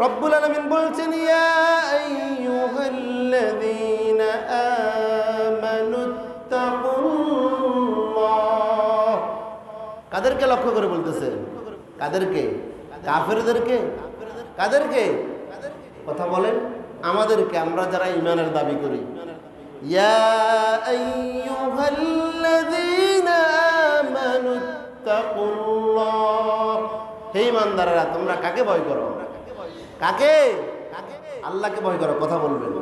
রব্বুল আলামিন বলছেন ইয়া আইয়ুহাল্লাযীনা আমানুত্তাকুল্লাহ। কাদেরকে লক্ষ্য করে বলতেছেন? কাদেরকে? কাফেরদেরকে? কাদেরকে? কথা বলেন। আমাদেরকে, আমরা যারা ঈমানের দাবি করি। ইয়া আইয়ুহাল্লাযীনা আমানুত্তাকুল্লাহ। হে ঈমানদাররা, তোমরা কাকে ভয় করো? কাকে? আল্লাহকে ভয় করো। কথা বলবেন।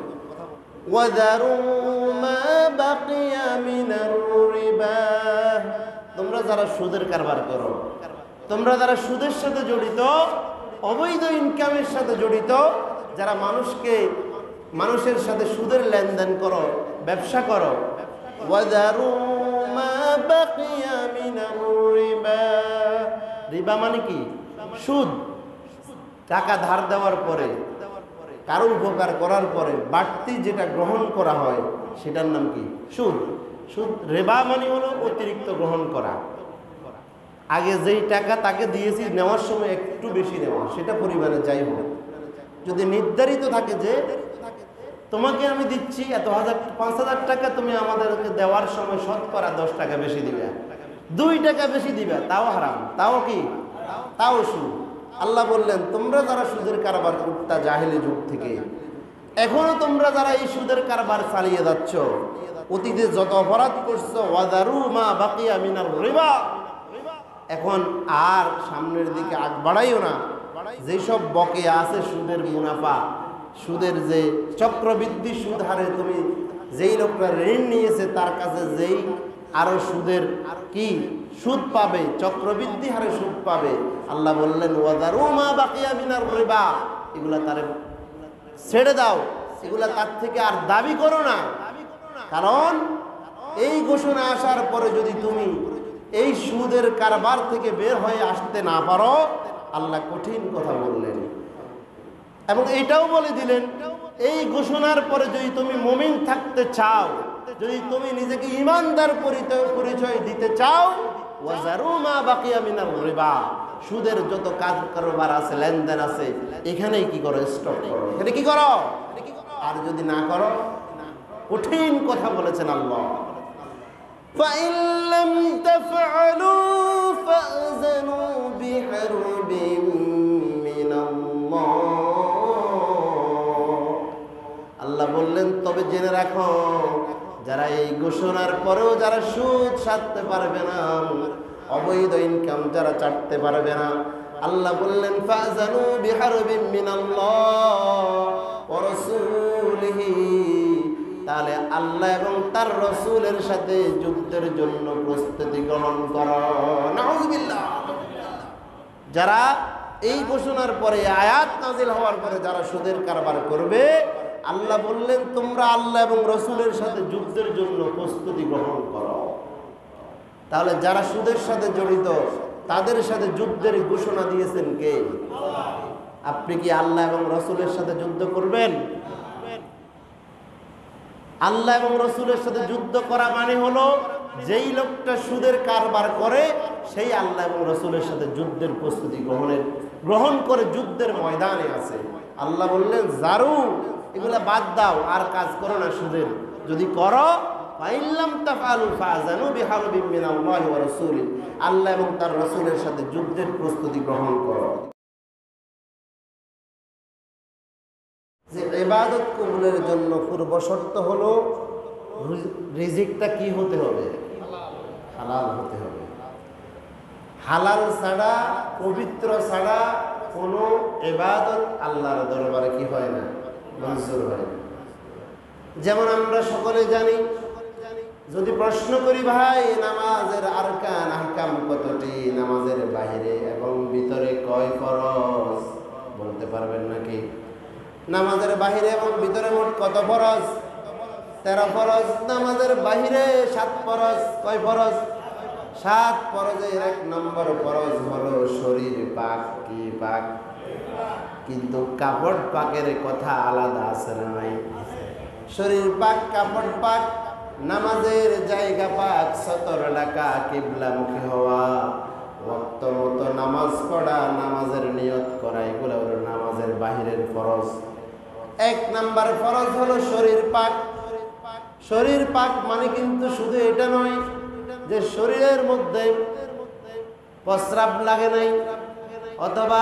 ওয়াযারু মা বাকিয়া মিনার রিবা। তোমরা যারা সুদের কারবার করো, তোমরা যারা সুদের সাথে জড়িত, অবৈধ ইনকামের সাথে জড়িত, যারা মানুষের সাথে সুদের লেনদেন করো, ব্যবসা করো। ওয়াযারু মা বাকিয়া মিনার রিবা। রিবা মানে কি? সুদ। টাকা ধার দেওয়ার পরে, কারো উপকার করার পরে বাড়তি যেটা গ্রহণ করা হয় সেটার নাম কি? সুদ। সুদ। রিবা মানে হলো অতিরিক্ত গ্রহণ করা। আগে যেই টাকা তাকে দিয়েছি, নেওয়ার সময় একটু বেশি নেওয়া, সেটা পরিমাণে যাই হোক, যদি নির্ধারিত থাকে যে তোমাকে আমি দিচ্ছি এত 5,000 টাকা, তুমি আমাদেরকে দেওয়ার সময় শতকরা 10 টাকা বেশি দিবে, 2 টাকা বেশি দিবে, তাও হারাম। তাও কি? তাও সুদ। আল্লাহ বললেন তোমরা যারা সুদের কারবার করতা জাহেলি যুগ থেকে, এখনো তোমরা যারা এই সুদের কারবার চালিয়ে যাচ্ছ, অতীতে যত অপরাধ করছো, ওয়াযারু মা বাকিয়া মিনার রিবা, এখন আর সামনের দিকে আগ বাড়াইও না। যেসব বকেয়া আছে সুদের মুনাফা, সুদের যে চক্রবৃদ্ধি সুদ হারে, তুমি যেই লোকটা ঋণ নিয়েছে তার কাছে যেই আরো সুদের কি সুদ পাবে, চক্রবৃদ্ধি হারে সুদ পাবে, আল্লাহ বললেন ওয়াযারু মা বাকিয়া মিনার রিবা, এগুলা তারে ছেড়ে দাও, এগুলা তার থেকে আর দাবি করো না। কারণ এই ঘোষণা আসার পরে যদি তুমি এই সুদের কারবার থেকে বের হয়ে আসতে না পারো, আল্লাহ কঠিন কথা বললেন। এবং এইটাও বলে দিলেন, এই ঘোষণার পরে যদি তুমি মুমিন থাকতে চাও, যদি তুমি নিজেকে ঈমানদার পরিচয় দিতে চাও, ওয়াযারু মা বাকিয়া মিনার রিবা, সুদের যত কাজ কারবার আছে, লেনদেন আছে, এখানেই কি করো? স্টপ করো। এখানে কি করো? আর যদি না করো, কঠিন কথা বলেছেন আল্লাহ। فَإِن لَّمْ تَفْعَلُوا فَأْذَنُوا بِحَرْبٍ مِّنَ اللَّهِ। আল্লাহ বললেন তবে জেনে রাখো, যারা এই ঘোষণার পরেও যারা সুদ ছাড়তে পারবে না, অবৈধ ইনকাম যারা ছাড়তে পারবে না, আল্লাহ বললেন ফাযানু বিহারবিন মিনাল্লাহ ওয়া রাসূলিহি, তাহলে আল্লাহ এবং তার রাসূলের সাথে যুদ্ধের জন্য প্রস্তুতি গ্রহণ করো। নাউযুবিল্লাহ। যারা এই ঘোষণার পরে, আয়াত নাজিল হওয়ার পরে যারা সুদের কারবার করবে, আল্লাহ বললেন তোমরা আল্লাহ এবং রাসূলের সাথে যুদ্ধের জন্য প্রস্তুতি গ্রহণ করো। তাহলে যারা সুদের সাথে জড়িত তাদের সাথে যুদ্ধের ঘোষণা দিয়েছেন কে? আপনি কি আল্লাহ এবং রাসূলের সাথে যুদ্ধ করবেন? আল্লাহ এবং রাসূলের সাথে যুদ্ধ করা মানে হলো যেই লোকটা সুদের কারবার করে সেই আল্লাহ এবং রাসূলের সাথে যুদ্ধের প্রস্তুতি গ্রহণ করে যুদ্ধের ময়দানে আছে। আল্লাহ বললেন জারু, এগুলা বাদ দাও, আর কাজ করো না সুদের। যদি করো ফাইন লাম তাফআলু ফাযানু বিহারবিন মিনাল্লাহি ওয়া রাসূলিহি, আল্লাহ এবং তার রাসূলের সাথে যুদ্ধের প্রস্তুতি গ্রহণ করো। যে ইবাদত কবুলের জন্য পূর্ব শর্ত হলো রিজিকটা কি হতে হবে? হালাল হতে হবে। হালাল ছাড়া, পবিত্র ছাড়া কোনো ইবাদত আল্লাহর দরবারে কি হয় না? মঞ্জুর হয় না। যেমন আমরা সকলে জানি, যদি প্রশ্ন করি ভাই নামাজের আরকান আহকাম কতটি, নামাজের বাইরে এবং ভিতরে কয় ফরজ, বলতে পারবেন নাকি? নামাজের বাহিরে এবং ভিতরে মোট কত ফরজ? 13 ফরজ। নামাজের বাহিরে 7 ফরজ। কয় ফরজ? 7 ফরজের 1 নম্বর ফরজ হলো শরীর পাক। কি পাক? কিন্তু কাপড় পাকের কথা আলাদা আছে না নাই? শরীর পাক, কাপড় পাক, নামাজের জায়গা পাক, সতর ডাকা, কিবলামুখী হওয়া, ওয়াক্ত মতো নামাজ পড়া, নামাজের নিয়ত করা, এগুলো হলো নামাজ নামাজের বাহিরের ফরজ। 1 নাম্বার ফরজ হলো শরীর পাক। শরীর পাক মানে কিন্তু শুধু এটা নয় যে শরীরের মধ্যে প্রস্রাব লাগে নাই অথবা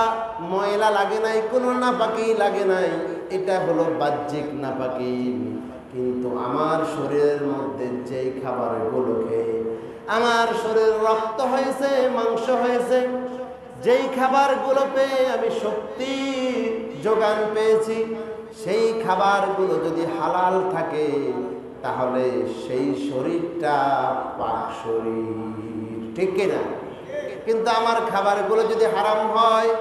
ময়লা লাগে নাই, কোনো নাপাকি লাগে নাই, এটা হলো বাহ্যিক নাপাকি। কিন্তু আমার শরীরের মধ্যে যেই খাবারগুলো খেয়ে আমার শরীর রক্ত হয়েছে, মাংস হয়েছে, যেই খাবারগুলো পেয়ে আমি শক্তি যোগান পেয়েছি, সেই খাবারগুলো যদি হালাল থাকে তাহলে সেই শরীরটা পাক শরীর, ঠিক কিনা? কিন্তু আমার খাবারগুলো যদি হারাম হয়,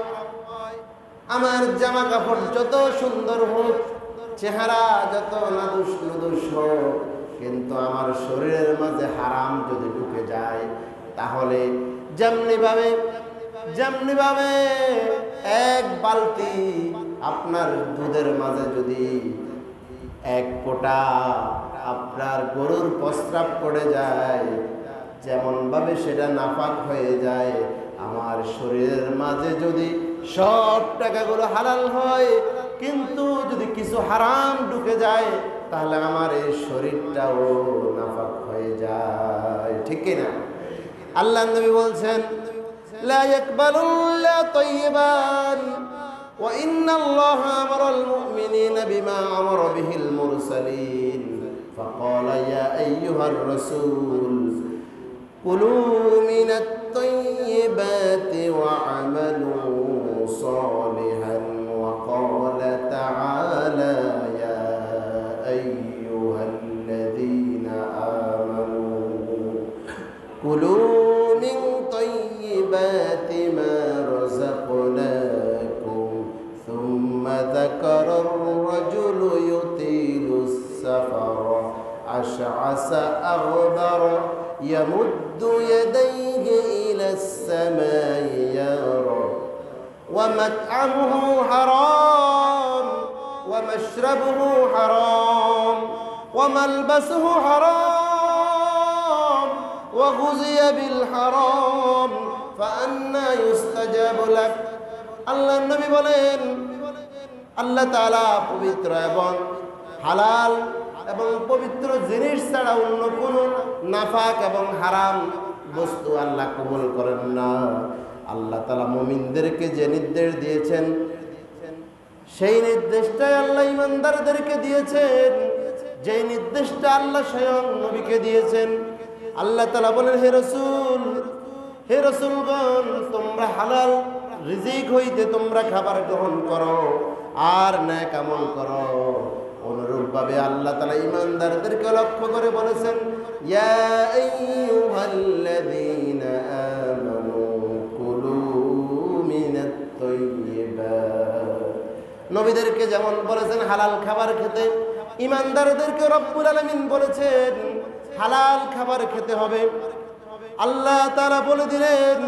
আমার জামা কাপড় যত সুন্দর হোক, চেহারা যত নাদুস নুদুস হোক, কিন্তু আমার শরীরের মাঝে হারাম যদি ঢুকে যায় তাহলে যেমনি ভাবে 1 বালতি আপনার দুধের মাঝে যদি 1 ফোঁটা আপনার গরুর প্রস্রাব পড়ে যায়, যেমন ভাবে সেটা নাপাক হয়ে যায়, আমার শরীরের মাঝে যদি সব টাকাগুলো হালাল হয় কিন্তু যদি কিছু হারাম ঢুকে যায় তাহলে আমার এই শরীরটাও নাপাক হয়ে যায়, ঠিক কিনা? আল্লাহ নবী বলছেন, লা ইয়াকবালুল্লাহু তাইয়িবান ওয়া ইন্নাল্লাহা আমারাল মুমিনিনা বিমা আমারা বিহিল মুরসালিন ফাকালা ইয়া আইয়ুহার রাসূল কুলু মিনাত তাইয়িবাতি ওয়া আমালু সালিহান ওয়া ক্বালা তাআলা ইয়া আইয়ুহাল্লাযীনা আমানু কুলু মিন তাইয়িবাতি মা রাযাকনাকুম সুম্মা যাকারা আর-রাজুলু ইউতিলুস সাফারা আশআসা আগবারা يمد يديه إلى السماء يا رب ومطعمه حرام ومشربه حرام وملبسه حرام وغذي بالحرام فأنى يستجاب لك আল্লাহ নবী বলেন, আল্লাহ তাআলা পবিত্র এবং হালাল এবং পবিত্র জিনিস ছাড়া অন্য কোন নাফাক এবং হারাম বস্তু আল্লাহ কবুল করেন না। আল্লাহ তাআলা মুমিনদেরকে যে নির্দেশ দিয়েছেন সেই নির্দেশটাই আল্লাহ ইমানদারদেরকে দিয়েছেন, যে নির্দেশটা আল্লাহ স্বয়ং নবীকে দিয়েছেন। আল্লাহ তাআলা বলেন, হে রাসূলগণ, তোমরা হালাল রিজিক হইতে তোমরা খাবার গ্রহণ করো আর নেক আমল করো। অনুরূপভাবে আল্লাহ তাআলা ঈমানদারদেরকে লক্ষ্য করে বলেছেন, ইয়া আইয়ুহাল্লাযীনা আমানু কুলু মিনাত তাইয়্যিবাত। নবীদেরকে যেমন বলেছেন হালাল খাবার খেতে, ঈমানদারদেরকে রব্বুল আলামিন বলেছেন হালাল খাবার খেতে হবে। আল্লাহ তাআলা বলে দিলেন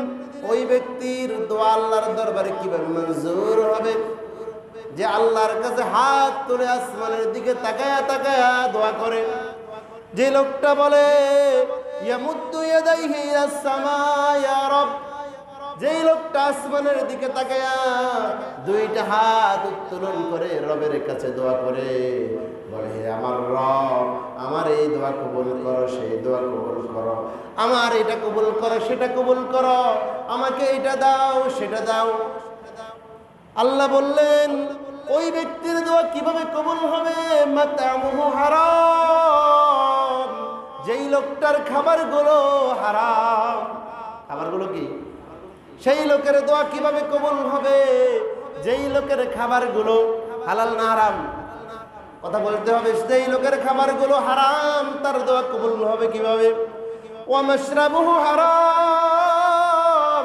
ওই ব্যক্তির দোয়া আল্লাহর দরবারে কিভাবে মঞ্জুর হবে, যে আল্লাহর কাছে হাত তুলে আসমানের দিকে তাকায়া তাকায়া দোয়া করে। যে লোকটা বলে ইয়ামুদ্দু ইয়াদাইহি ইলাস সামা ইয়া রব, যেই লোকটা আসমানের দিকে তাকায়া 2টা হাত উত্তোলন করে রবের কাছে দোয়া করে, বলে হে আমার রব, আমার এই দোয়া কবুল করো, সেই দোয়া কবুল করো, আমার এটা কবুল করো, সেটা কবুল করো, আমাকে এটা দাও, সেটা দাও। আল্লাহ বললেন ওই ব্যক্তির দোয়া কিভাবে কবুল হবে? মাতামুহু হারাম, যেই লোকটার খাবারগুলো হারাম। খাবারগুলো কি? সেই লোকের দোয়া কিভাবে কবুল হবে? যেই লোকের খাবারগুলো হালাল না হারাম? কথা বলতে হবে। যেই লোকের খাবারগুলো হারাম তার দোয়া কবুল হবে কিভাবে? ওয়া মাশরাবুহু হারাম,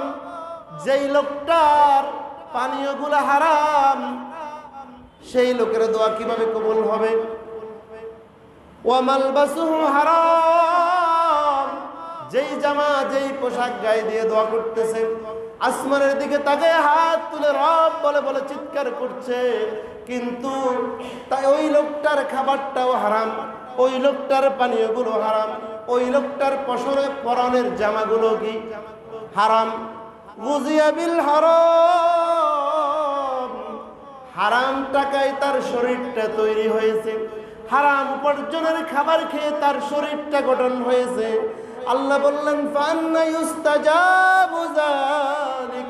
যেই লোকটার পানীয়গুলো হারাম সেই লোকের দোয়া কিভাবে কবুল হবে? ওয়া মালবাসুহু হারাম, যেই জামা যেই পোশাক গায়ে দিয়ে দোয়া করতেছে, আসমানের দিকে তাকায় হাত তুলে রব বলে বলে চিৎকার করছে, কিন্তু তাই ওই লোকটার খাবারটাও হারাম, ওই লোকটার পানীয়গুলো হারাম, ওই লোকটার পরনের জামাগুলো কি হারাম। গুজিয়া বিল হারাম, হারাম টাকায় তার শরীরটা তৈরি হয়েছে, হারাম উপার্জনের খাবার খেয়ে তার শরীরটা গঠন হয়েছে। আল্লাহ বললেন ফান্না ইউস্তাজাবু যালিক,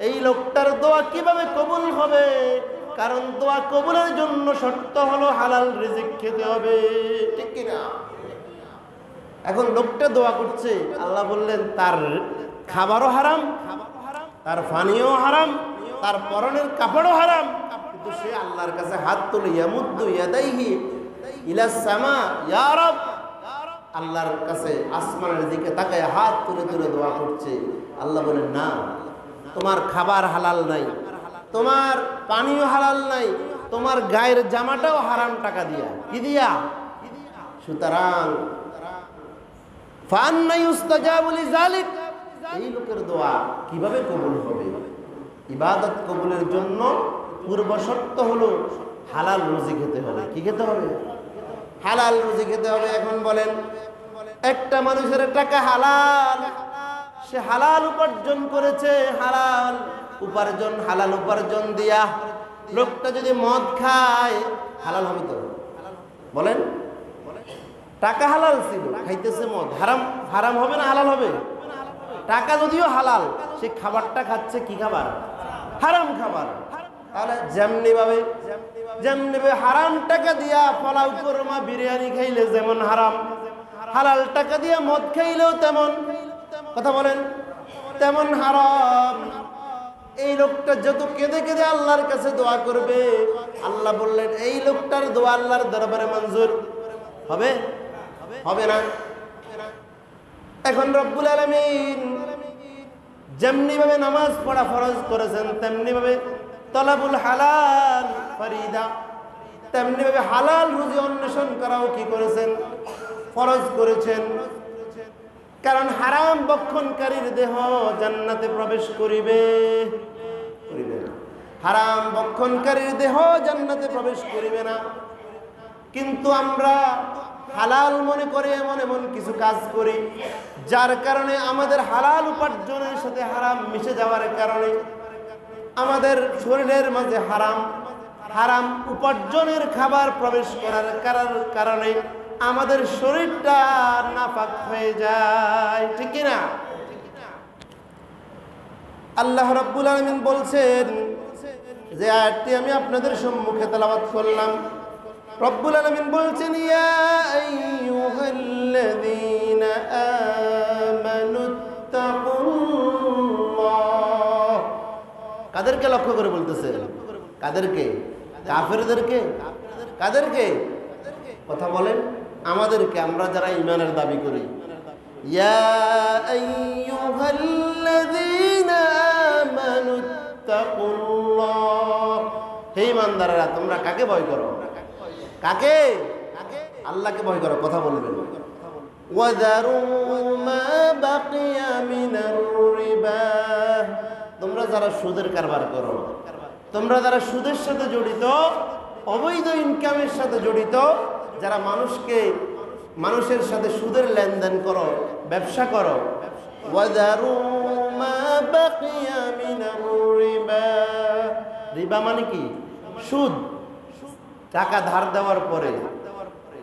এই লোকটার দোয়া কিভাবে কবুল হবে? কারণ দোয়া কবুলের জন্য শর্ত হলো হালাল রিজিক খেতে হবে, ঠিক কিনা? এখন লোকটা দোয়া করছে, আল্লাহ বললেন তার খাবারও হারাম, তার পানিও হারাম, তার পরনের কাপড়ও হারাম, কিন্তু সে আল্লাহর কাছে হাত তুলে ইয়ামুদ্দু ইয়াদাইহি ইলাস সামা ইয়া রাব, আল্লাহর কাছে আসমানের দিকে তাকায় হাত তুলে তুলে দোয়া করছে। আল্লাহ বলেন না, তোমার খাবার হালাল নাই, তোমার পানিও হালাল নাই, তোমার গায়ের জামাটাও হারাম টাকা দিয়া, কি দিয়া? সুতরাং ফান্না ইউস্তাজাবু লিযালিক, এই লোকের দোয়া কিভাবে কবুল হবে? ইবাদত কবুলের জন্য পূর্ব শর্ত হলো হালাল রুজি খেতে হবে। কি খেতে হবে? হালাল রুজি খেতে হবে। এখন বলেন, একটা মানুষের টাকা হালাল, সে হালাল উপার্জন করেছে, হালাল উপার্জন দিয়া লোকটা যদি মদ খায় হালাল হবে তো? বলেন, টাকা হালাল ছিল, খাইতেছে মদ, হারাম হবে না হালাল হবে? টাকা যদিও হালাল, সে খাবারটা খাচ্ছে কি খাবার? হারাম খাবার। তাহলে যেমনি ভাবে হারাম টাকা দিয়া পোলাও কোরমা বিরিয়ানি খাইলে যেমন হারাম, হালাল টাকা দিয়া মদ খাইলেও তেমন, কথা বলেন, তেমন হারাম। এই লোকটা যত কেঁদে কেঁদে আল্লাহর কাছে দোয়া করবে, আল্লাহ বললেন এই লোকটার দোয়া আল্লাহর দরবারে মঞ্জুর হবে? হবে না। এখন রব্বুল আলামিন যেমনি ভাবে নামাজ পড়া ফরজ করেছেন, তেমনি ভাবে তলাবুল হালাল ফরিদা, তেমনি ভাবে হালাল রুজি অন্বেষণ করাও কি করেছেন? ফরজ করেছেন। কারণ হারাম ভক্ষণকারীর দেহ জান্নাতে প্রবেশ করিবে না, হারাম ভক্ষণকারীর দেহ জান্নাতে প্রবেশ করিবে না। কিন্তু আমরা হালাল মনে করে এমন কিছু কাজ করি, যার কারণে আমাদের হালাল উপার্জনের সাথে হারাম মিশে যাওয়ার কারণে আমাদের শরীরের মাঝে হারাম উপার্জনের খাবার প্রবেশ করার কারণে আমাদের শরীরটা নাপাক হয়ে যায়, ঠিক কিনা? আল্লাহ রাব্বুল আলামিন বলছেন, যে আয়াতটি আমি আপনাদের সম্মুখে তেলাওয়াত করলাম, রব্বুল আলামিন বলছেন ইয়া আইয়ুহাল্লাযীনা আমানুত্তাকুল্লাহ। কাদেরকে লক্ষ্য করে বলতেছে? কাদেরকে? কাফেরদেরকে? কাদেরকে? কথা বলেন, আমাদেরকে, আমরা যারা ঈমানের দাবি করি। ইয়া আইয়ুহাল্লাযীনা আমানুত্তাকুল্লাহ, হে ঈমানদাররা তোমরা কাকে ভয় করো? কাকে? আল্লাহকে ভয় করো। কথা বলবেন। ওয়াযারু মা বাকিয়া মিনার রিবা, তোমরা যারা সুদের কারবার করো, তোমরা যারা সুদের সাথে জড়িত, অবৈধ ইনকামের সাথে জড়িত, যারা মানুষের সাথে সুদের লেনদেন করো, ব্যবসা করো, ওয়াযারু মা বাকিয়া মিনার রিবা, রিবা মানে কি? সুদ। টাকা ধার দেওয়ার পরে,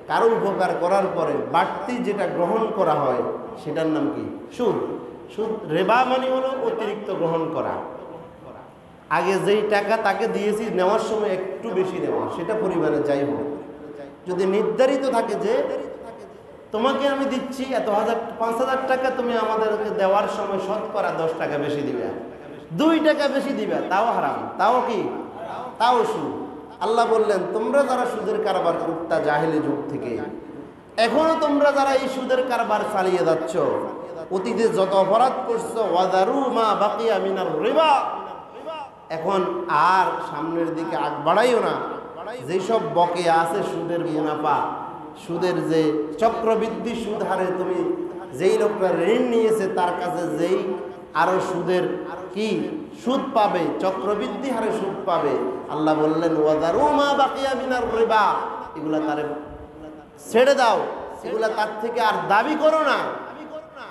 কারো উপকার করার পরে বাড়তি যেটা গ্রহণ করা হয় সেটার নাম কি? সুদ। রিবা মানে হলো অতিরিক্ত গ্রহণ করা। আগে যেই টাকা তাকে দিয়েছি, নেওয়ার সময় একটু বেশি নেওয়া, সেটা পরিমাণে যাই হোক, যদি নির্ধারিত থাকে যে তোমাকে আমি দিচ্ছি এত 5,000 টাকা, তুমি আমাদেরকে দেওয়ার সময় শতকরা 10 টাকা বেশি দিবে, 2 টাকা বেশি দিবে, তাও হারাম। তাও কি? তাও সুদ। আল্লাহ বললেন তোমরা যারা সুদের কারবার করতা জাহেলি যুগ থেকে, এখনো তোমরা যারা এই সুদের কারবার চালিয়ে যাচ্ছ, অতীতে যত অপরাধ করছো, ওয়াযারু মা বাকিয়া মিনার রিবা, এখন আর সামনের দিকে আগ বাড়াইও না। যেসব বকেয়া আছে সুদের মুনাফা, সুদের যে চক্রবৃদ্ধি সুদ হারে, তুমি যেই লোকটা ঋণ নিয়েছে তার কাছে যেই আরো সুদের কি সুদ পাবে, চক্রবৃদ্ধি হারে সুদ পাবে, আল্লাহ বললেন ওয়াযারু মা বাকিয়া মিনার রিবা, এগুলা তারে ছেড়ে দাও, এগুলা তার থেকে আর দাবি করো না।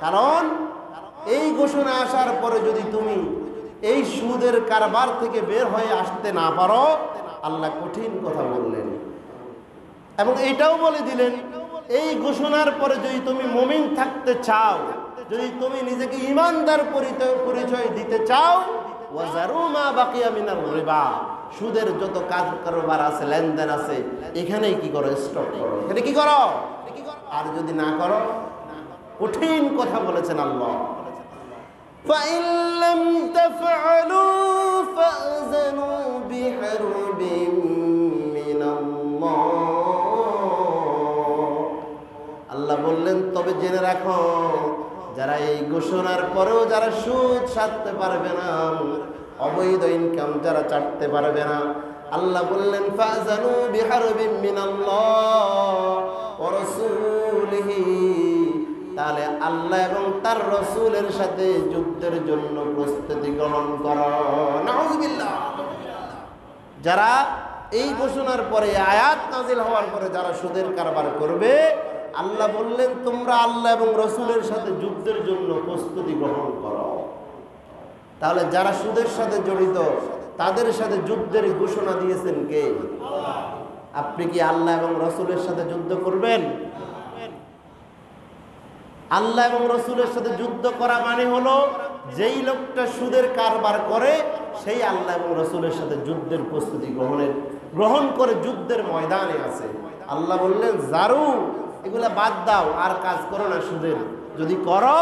কারণ এই ঘোষণা আসার পরে যদি তুমি এই সুদের কারবার থেকে বের হয়ে আসতে না পারো, আল্লাহ কঠিন কথা বললেন। এবং এটাও বলে দিলেন, এই ঘোষণার পরে যদি তুমি মুমিন থাকতে চাও, যদি তুমি নিজেকে ঈমানদার পরিচয় দিতে চাও, ওয়াজারু মা বাকিয়া মিনার রিবা, সুদের যত কাজ কারবার আছে, লেনদেন আছে, এখানেই কি করো, স্টপ করো, এখানে কি করো। আর যদি না করো, কঠিন কথা বলেছেন আল্লাহ। فَإِن لَّمْ تَفْعَلُوا فَأْذَنُوا بِحَرْبٍ مِّنَ اللَّهِ। আল্লাহ বললেন, তবে জেনে রাখো, যারা এই ঘোষণার পরেও যারা সুদ ছাড়তে পারবে না, অবৈধ ইনকাম যারা ছাড়তে পারবে না, আল্লাহ বললেন ফাযানু বিহারবিন মিনাল্লাহ ওয়া রাসূলিহি, তাহলে আল্লাহ এবং তার রাসূলের সাথে যুদ্ধের জন্য প্রস্তুতি গ্রহণ করো। নাউযুবিল্লাহ। যারা এই ঘোষণার পরে, আয়াত নাজিল হওয়ার পরে যারা সুদের কারবার করবে, আল্লাহ বললেন তোমরা আল্লাহ এবং রাসূলের সাথে যুদ্ধের জন্য প্রস্তুতি গ্রহণ করো। তাহলে যারা সুদের সাথে জড়িত তাদের সাথে যুদ্ধের ঘোষণা দিয়েছেন কে? আপনি কি আল্লাহ এবং রাসূলের সাথে যুদ্ধ করবেন? আল্লাহ এবং রাসূলের সাথে যুদ্ধ করা মানে হলো, যেই লোকটা সুদের কারবার করে সেই আল্লাহ এবং রাসূলের সাথে যুদ্ধের প্রস্তুতি গ্রহণ করে যুদ্ধের ময়দানে আছে। আল্লাহ বললেন জারু, এগুলা বাদ দাও, আর কাজ করো না সুদের। যদি করো,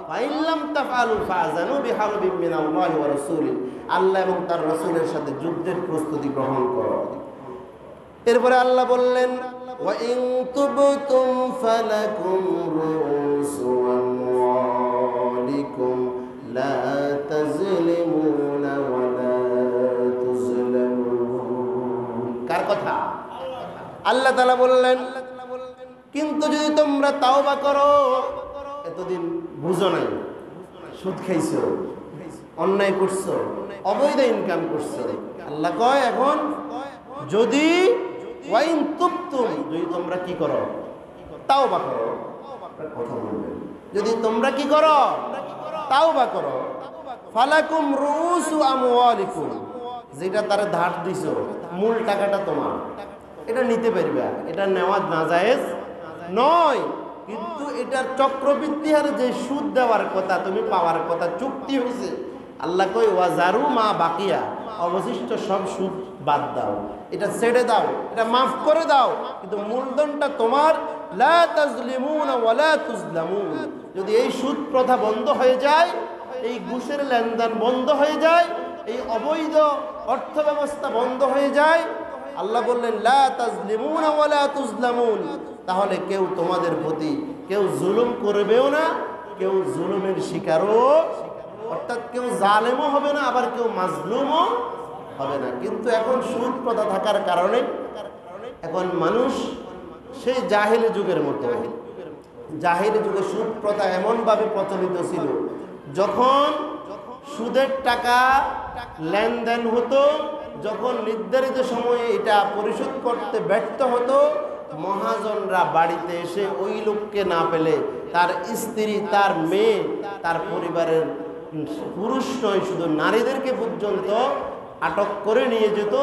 ফাইল্লাম তাফআলু ফাযানু বিহারবিন মিনাল্লাহি ওয়া রাসূলিহি, আল্লাহ এবং তার রাসূলের সাথে যুদ্ধের প্রস্তুতি গ্রহণ করো। এরপরে আল্লাহ বললেন ওয়া ইন তুবতুম ফালাকুম রুউসু আমওয়ালিকুম লা তাজলিমুনা ওয়া লা তুজলামুন। কার কথা? আল্লাহ তাআলা বললেন, কিন্তু যদি তোমরা তাওবা করো, এতদিন বুঝো নাই, সুদ খাইছো, অন্যায় করছো, অবৈধ ইনকাম করছো, আল্লাহ কয় এখন যদি ওয়াইন তুবতুম, যদি তোমরা কি করো, তাওবা করো, কথা বলবেন, যদি তোমরা কি করো, তাওবা করো, ফালাকুম রুউসু আমওয়ালিকুম, যেটা তারা ধার দিছো, মূল টাকাটা তোমার, এটা নিতে পারবে, এটা নেওয়া নাজায়েজ নয়, কিন্তু এটার চক্রবৃদ্ধি হারে যে সুদ দেওয়ার কথা, তুমি পাওয়ার কথা, চুক্তি হয়েছে, আল্লাহ কই ওয়াজারু মা বাকিয়া, অবশিষ্ট সব সুদ বাদ দাও, এটা ছেড়ে দাও, এটা মাফ করে দাও, কিন্তু মূলধনটা তোমার। লা তাজলিমুনা ওয়া লা তুজলামুন। যদি এই সুদ প্রথা বন্ধ হয়ে যায়, এই ঘুষের লেনদেন বন্ধ হয়ে যায়, এই অবৈধ অর্থ ব্যবস্থা বন্ধ হয়ে যায়, আল্লাহ বললেন লা তাজলিমুনা ওয়া লা তুজলামুন, তাহলে কেউ তোমাদের প্রতি কেউ জুলুম করবেও না, কেউ জুলুমের শিকারও, অর্থাৎ কেউ জালেমও হবে না, আবার কেউ মাজলুমও হবে না। কিন্তু এখন সুদ প্রথা থাকার কারণে এখন মানুষ সেই জাহিলি যুগের মতো, জাহিলি যুগে সুদ প্রথা এমনভাবে প্রচলিত ছিল, যখন সুদের টাকা লেনদেন হতো, যখন নির্ধারিত সময়ে এটা পরিশোধ করতে ব্যর্থ হতো, মহাজনরা বাড়িতে এসে ওই লোককে না পেলে তার স্ত্রী, তার মেয়ে, তার পরিবারের পুরুষ নয় শুধু নারীদেরকে পর্যন্ত আটক করে নিয়ে যেত।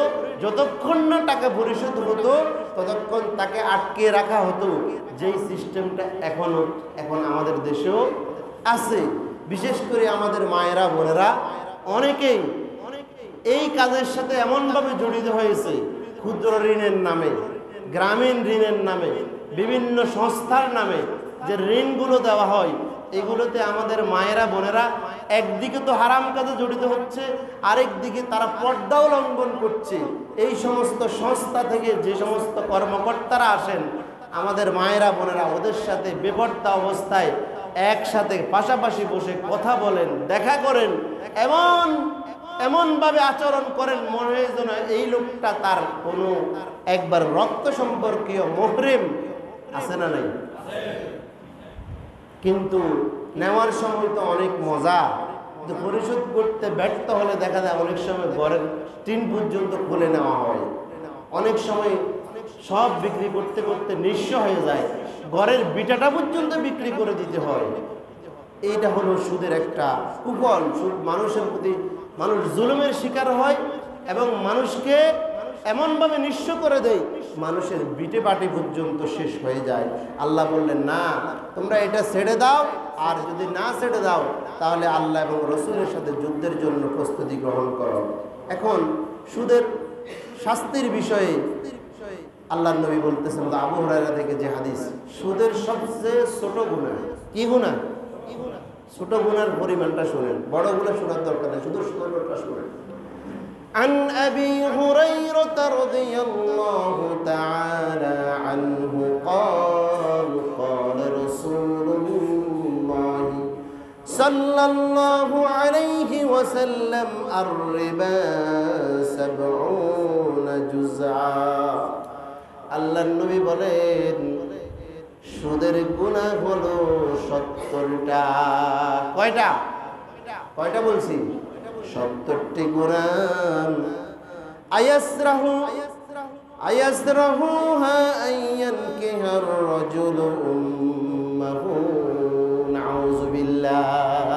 যতক্ষণ না টাকা পরিশোধ হতো ততক্ষণ তাকে আটকে রাখা হতো। যেই সিস্টেমটা এখন আমাদের দেশেও আছে। বিশেষ করে আমাদের মায়েরা বোনেরা অনেকেই এই কাজের সাথে এমনভাবে জড়িত হয়েছে, ক্ষুদ্র ঋণের নামে, গ্রামীণ ঋণের নামে, বিভিন্ন সংস্থার নামে যে ঋণগুলো দেওয়া হয়, এগুলোতে আমাদের মায়েরা বোনেরা একদিকে তো হারাম কাজে জড়িত হচ্ছে, আরেক দিকে তারা পর্দাও লঙ্ঘন করছে। এই সমস্ত সংস্থা থেকে যে সমস্ত কর্মকর্তারা আসেন, আমাদের মায়েরা বোনেরা ওদের সাথে বেপর্দা অবস্থায় একসাথে পাশাপাশি বসে কথা বলেন, দেখা করেন, এমনভাবে আচরণ করেন মনে হয় যেন এই লোকটা তার কোনো একবার রক্ত সম্পর্কীয় মুহরিম আছে না নাই। কিন্তু নেওয়ার সময় তো অনেক মজা, যে পরিশোধ করতে ব্যর্থ হলে দেখা যায় অনেক সময় ঘরের টিন পর্যন্ত খুলে নেওয়া হয়, অনেক সময় সব বিক্রি করতে করতে নিঃস্ব হয়ে যায়, ঘরের বিটাটা পর্যন্ত বিক্রি করে দিতে হয়। এইটা হলো সুদের একটা কুফল। সুদ মানুষের প্রতি মানুষ জুলুমের শিকার হয় এবং মানুষকে এমনভাবে নিঃস্ব করে দেয়, মানুষের বিটে বাটি পর্যন্ত শেষ হয়ে যায়। আল্লাহ বললেন, না, তোমরা এটা ছেড়ে দাও, আর যদি না ছেড়ে দাও তাহলে আল্লাহ এবং রসুলের সাথে যুদ্ধের জন্য প্রস্তুতি গ্রহণ করো। এখন সুদের শাস্তির বিষয়ে আল্লাহর নবী বলতেছেন, আবু হুরায়রা থেকে যে হাদিস, সুদের সবচেয়ে ছোট গুনাহ কি গুনাহ? ছোট গুনার পরিমাণটা শুনেন, বড় গুনাহ শোনার দরকার নেই, শুধু ছোটটা শুনেন। عن أبي هريرة رضي الله تعالى عنه قال قال رسول الله صلى الله عليه وسلم الربا 70 جزعا আল্লাহর নবী বলেন, সুদের গুনাহ হলো 70টা। কয়টা? কয়টা বলছি? 70টি গুনাহ। আয়াসরাহুহা আইয়ানকিহার রাজুলু উম্মাহু, নাউযু বিল্লাহ।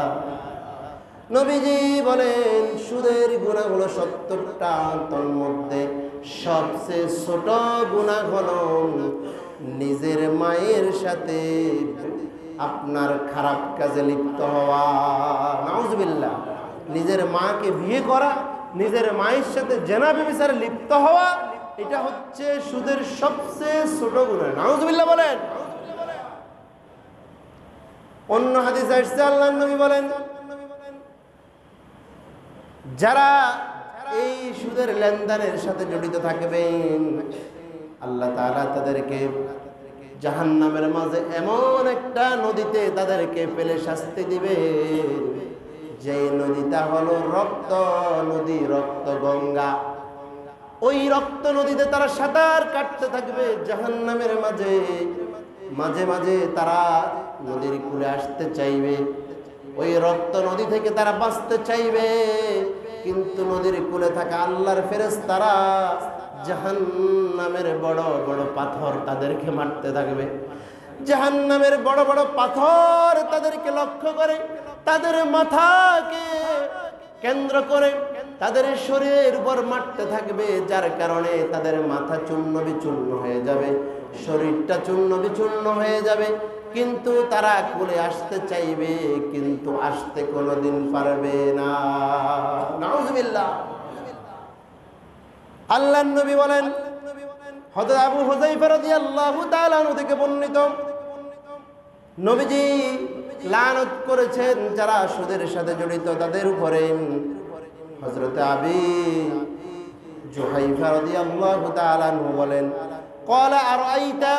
নবীজি বলেন, সুদের গুনাহ হলো 70টা, তার মধ্যে সবচেয়ে ছোট গুনাহ হলো নিজের মায়ের সাথে আপনার খারাপ কাজে লিপ্ত হওয়া। নাউযু বিল্লাহ। নিজের মাকে বিয়ে করা, নিজের মায়ের সাথে জেনা ব্যভিচারে লিপ্ত হওয়া, এটা হচ্ছে সুদের সবচেয়ে ছোট গুনাহ। নাউযুবিল্লাহ বলেন। অন্য হাদিসে আসছে, আল্লাহর নবী বলেন, যারা এই সুদের লেনদেনের সাথে জড়িত থাকবেন, আল্লাহ তাআলা তাদেরকে জাহান্নামের মাঝে এমন একটা নদীতে তাদেরকে ফেলে শাস্তি দিবেন, যে নদীটা হলো রক্ত নদী, রক্ত গঙ্গা। ওই রক্ত নদীতে তারা সাঁতার কাটতে থাকবে জাহান্নামের মাঝে। মাঝে মাঝে তারা নদীর কূলে আসতে চাইবে, ওই রক্ত নদী থেকে তারা বাঁচতে চাইবে, কিন্তু নদীর কূলে থাকা আল্লাহর ফেরেশতারা জাহান্নামের বড় বড় পাথর তাদেরকে মারতে থাকবে। জাহান্নামের বড় বড় পাথর তাদেরকে লক্ষ্য করে, তাদের মাথাকে কেন্দ্র করে তাদের শরীরের উপর মারতে থাকবে, যার কারণে তাদের মাথা চূর্ণ বিচূর্ণ হয়ে যাবে, শরীরটা চূর্ণ বিচূর্ণ হয়ে যাবে, কিন্তু তারা কুলে আসতে চাইবে, কিন্তু আসতে কোনোদিন পারবে না। নাউযুবিল্লাহ। আল্লাহর নবী বলেন, হযরত আবু হুযায়ফা রাদিয়াল্লাহু তাআলা আনহু থেকে বর্ণিত, নবীজি লানত করেছেন যারা সুদের সাথে জড়িত তাদের উপরে। হযরত আবি জুহাইফা রাদিয়াল্লাহু তাআলা আনহু বলেন, ক্বালা আরাইতা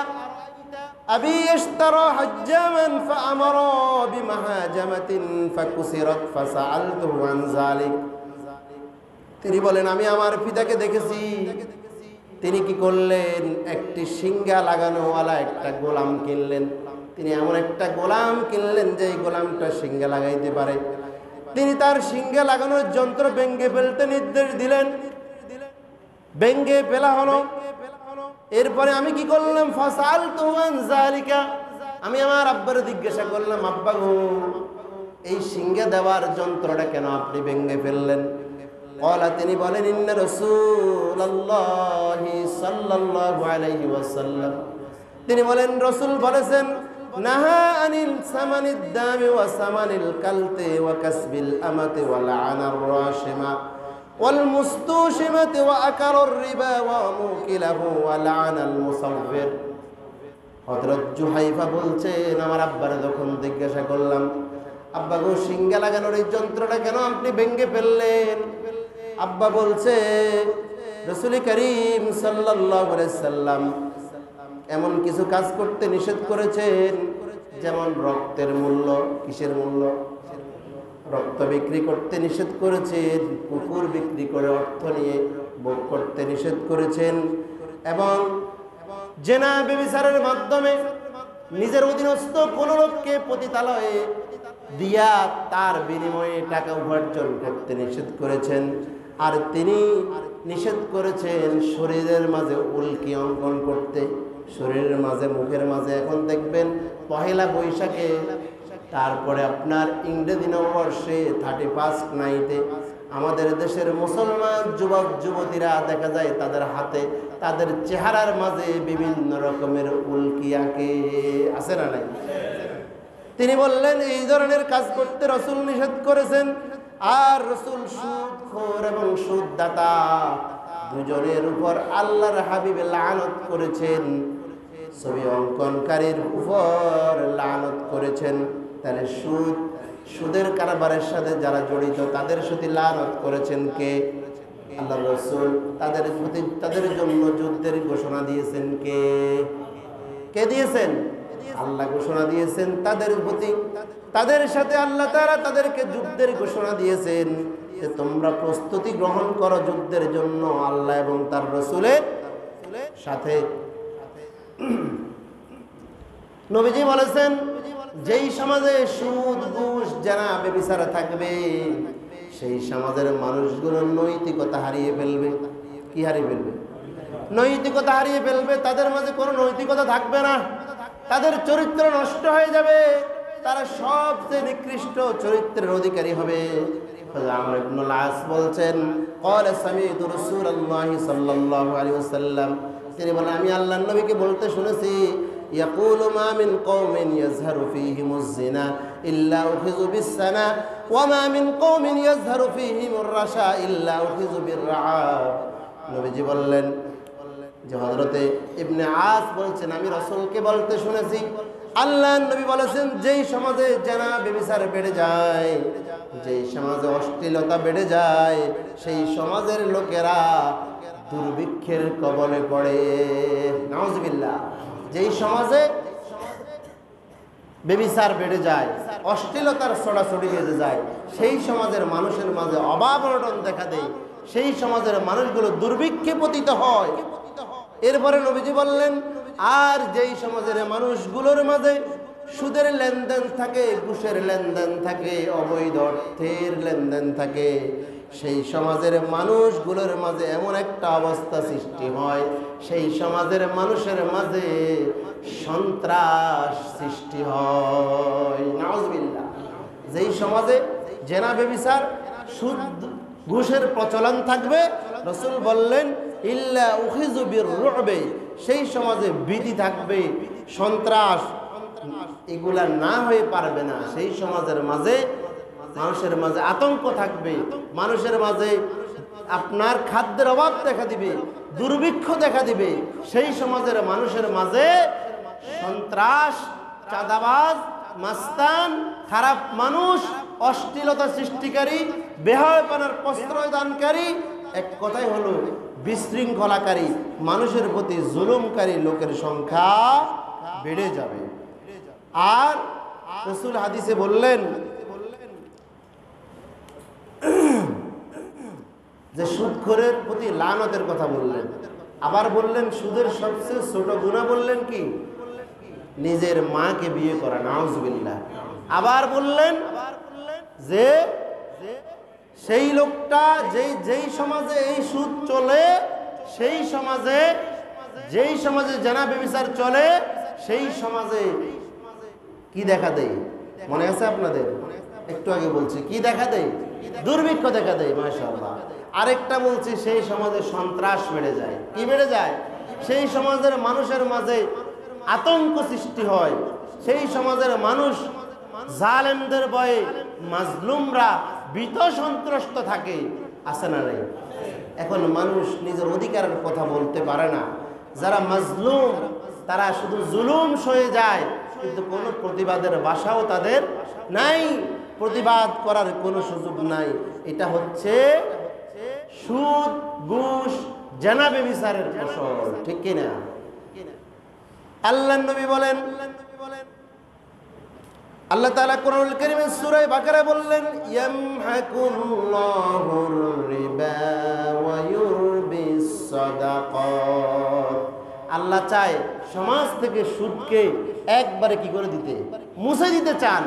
আবি ইশতারা হাজ্জামান ফাআমারা বিমাহাজামাতিন ফাকুসিরাত ফাসাআলতুহু আন যালিক। তিনি বলেন, আমি আমার পিতাকে দেখেছি, তিনি কি করলেন, একটি শিঙ্গা লাগানোওয়ালা একটা গোলাম কিনলেন। তিনি এমন একটা গোলাম কিনলেন যে গোলামটা শিঙ্গা লাগাইতে পারে। তিনি তার শিঙ্গা লাগানোর যন্ত্র ভেঙ্গে ফেলতে নির্দেশ দিলেন, ভেঙ্গে ফেলা হলো। এরপরে আমি কি করলাম, ফাসালতুহু আন যালিকা, আমি আমার আব্বার জিজ্ঞাসা করলাম, আব্বা গো, এই শিঙ্গা দেওয়ার যন্ত্রটা কেন আপনি ভেঙ্গে ফেললেন? ক্বালা, তিনি বলেন, ইন্না রাসূলুল্লাহি সাল্লাল্লাহু আলাইহি ওয়াসাল্লাম, তিনি বলেন, রাসূল বলেছেন, নাহা আনিল সামানিদ দামি ওয়া সামানিল কালতি ওয়া কাসবিল আমাতি ওয়া লা'ানার রাশিমা ওয়াল মুস্তুশিমাতি ওয়া আকারার রিবা ওয়া মুকিলাহু ওয়া লা'ানাল মুসাফফির। হযরত জুহাইফা বলছেন, আমার আব্বারে যখন জিজ্ঞাসা করলাম, আব্বা গো, শিঙ্গা লাগানোর এই যন্ত্রটা কেন আপনি ভেঙ্গে ফেললেন? আব্বা বলছে, রাসূল করিম সাল্লাল্লাহু আলাইহি সাল্লাম এমন কিছু কাজ করতে নিষেধ করেছেন, যেমন রক্তের মূল্য, কিসের মূল্য? রক্ত বিক্রি করতে নিষেধ করেছেন, কুকুর বিক্রি করে অর্থ নিয়ে ভোগ করতে নিষেধ করেছেন, এবং জেনা ব্যভিচারের মাধ্যমে নিজের অধীনস্থ কোন লোককে পতিতালয়ে দিয়া তার বিনিময়ে টাকা উপার্জন করতে নিষেধ করেছেন। আর তিনি নিষেধ করেছেন শরীরের মাঝে উল্কি অঙ্কন করতে, শরীরের মাঝে, মুখের মাঝে। এখন দেখবেন পহেলা বৈশাখে, তারপরে আপনার ইংরেজি নববর্ষে 31 নাইটে আমাদের দেশের মুসলমান যুবক যুবতীরা দেখা যায় তাদের হাতে তাদের চেহারার মাঝে বিভিন্ন রকমের উল্কি আঁকে, আছে না নাই? তিনি বললেন এই ধরনের কাজ করতে রাসূল নিষেধ করেছেন। আর রাসূল সুদখোর এবং সুদদাতা দুজনের উপর আল্লাহর হাবিব লানত করেছেন, ছবি অঙ্কনকারীর উপর লানত করেছেন। তাহলে সুদের কারবারের সাথে যারা জড়িত তাদের সাথে লানত করেছেন কে? আল্লাহর রাসূল। তাদের জন্য যুদ্ধের ঘোষণা দিয়েছেন কে? কে দিয়েছেন? আল্লাহ ঘোষণা দিয়েছেন তাদের প্রতি। তাদের সাথে আল্লাহ তাআলা তাদেরকে যুদ্ধের ঘোষণা দিয়েছেন যে তোমরা প্রস্তুতি গ্রহণ করো যুদ্ধের জন্য আল্লাহ এবং তার রাসূলের সাথে। নবীজি বলেছেন যেই সমাজে সুদ ঘুষ জেনা ব্যভিচার থাকবে সেই সমাজের মানুষগুলো নৈতিকতা হারিয়ে ফেলবে। কি হারিয়ে ফেলবে? নৈতিকতা হারিয়ে ফেলবে। তাদের মাঝে কোনো নৈতিকতা থাকবে না, তাদের চরিত্র নষ্ট হয়ে যাবে, তারা সবচেয়ে নিকৃষ্ট চরিত্রের অধিকারী হবে। আমর ইবনে আস বলছেন ক্বালা সামি'তু রাসূলুল্লাহি সাল্লাল্লাহু আলাইহি ওয়াসাল্লাম, তিনি বলেন আমি আল্লাহর নবীকে বলতে শুনেছি ইয়াকুলু মা মিন কওমিন ইয়াজহারু ফীহিমুজ জিনা ইল্লা উখিযু বিস-সানা ওয়া মা মিন কওমিন ইয়াজহারু ফীহিমুর রাশা ইল্লা উখিযু বির-রাআ। নবীজি বললেন যে হযরতে ইবনে আস বলছেন আমি রাসূলকে বলতে শুনেছি আল্লাহর নবী বলেছেন যেই সমাজে জেনা ব্যভিচার বেড়ে যায়, যেই সমাজে অশ্লীলতা বেড়ে যায় সেই সমাজের লোকেরা দুর্ভিক্ষের কবলে পড়ে। নাউজুবিল্লাহ। যেই সমাজে ব্যভিচার বেড়ে যায়, অশ্লীলতার ছড়াছড়ি বেড়ে যায়, সেই সমাজের মানুষের মাঝে অভাব অনটন দেখা দেয়, সেই সমাজের মানুষগুলো দুর্ভিক্ষে পতিত হয়। এরপরে নবীজি বললেন আর যেই সমাজের মানুষগুলোর মাঝে সুদের লেনদেন থাকে, ঘুষের লেনদেন থাকে, অবৈধ অর্থের লেনদেন থাকে, সেই সমাজের মানুষগুলোর মাঝে এমন একটা অবস্থা সৃষ্টি হয় সেই সমাজের মানুষের মাঝে সন্ত্রাস সৃষ্টি হয়। নাউজুবিল্লাহ। যেই সমাজে জেনা ব্যভিচার সুদ ঘুষের প্রচলন থাকবে রাসূল বললেন ইল্লা উখিযু বির-রু'বি, সেই সমাজে ভীতি থাকবে, সন্ত্রাস এগুলা না হয়ে পারবে না। সেই সমাজের মাঝে মানুষের মাঝে আতঙ্ক থাকবে, মানুষের মাঝে আপনার খাদ্যের অভাব দেখা দিবে, দুর্ভিক্ষ দেখা দিবে। সেই সমাজের মানুষের মাঝে সন্ত্রাস, চাঁদাবাজ, মাস্তান, খারাপ মানুষ, অশ্লীলতা সৃষ্টিকারী, বেহায়াপনার প্রশ্রয় দানকারী, এক কথাই হলো বিশৃঙ্খলাকারী, মানুষের প্রতি জুলুমকারী লোকের সংখ্যা বেড়ে যাবে। আর রাসূল হাদিসে বললেন যে সুদখোরের প্রতি লানতের কথা বললেন। আবার বললেন সুদের সবচেয়ে ছোট গুনাহ বললেন কি? নিজের মাকে বিয়ে করা। নাউজুবিল্লাহ। আবার বললেন যে সেই লোকটা যেই সমাজে এই সুদ চলে, সেই সমাজে যেই সমাজে জেনা ব্যভিচার চলে সেই সমাজে কি দেখা দেয়? মনে আছে আপনাদের? একটু আগে বলছি কি দেখা দেয়? দুর্ভিক্ষ দেখা দেয়। মাশাআল্লাহ। আরেকটা বলছি সেই সমাজে সন্ত্রাস বেড়ে যায়। কি বেড়ে যায়? সেই সমাজের মানুষের মাঝে আতঙ্ক সৃষ্টি হয়, সেই সমাজের মানুষ জালেমদের ভয়ে মাজলুমরা ভীত সন্ত্রস্ত থাকে। আছে না নাই? এখন মানুষ নিজের অধিকারের কথা বলতে পারে না। যারা মাজলুম তারা শুধু জুলুম সয়ে যায়, কিন্তু কোনো প্রতিবাদের ভাষাও তাদের নাই, প্রতিবাদ করার কোনো সুযোগ নাই। এটা হচ্ছে সুদ ঘুষ জেনা ব্যভিচারের ফসল, ঠিক কিনা? আল্লাহর নবী বলেন, আল্লাহ তাআলা কোরআনুল কারীমের সূরা বাকারা বললেন ইয়ামহাকুল্লাহুর রিবা ওয়া ইউরবিস সাদাকাত। আল্লাহ চায় সমাজ থেকে সুদকে একবারে কি করে দিতে? মুছে দিতে চান,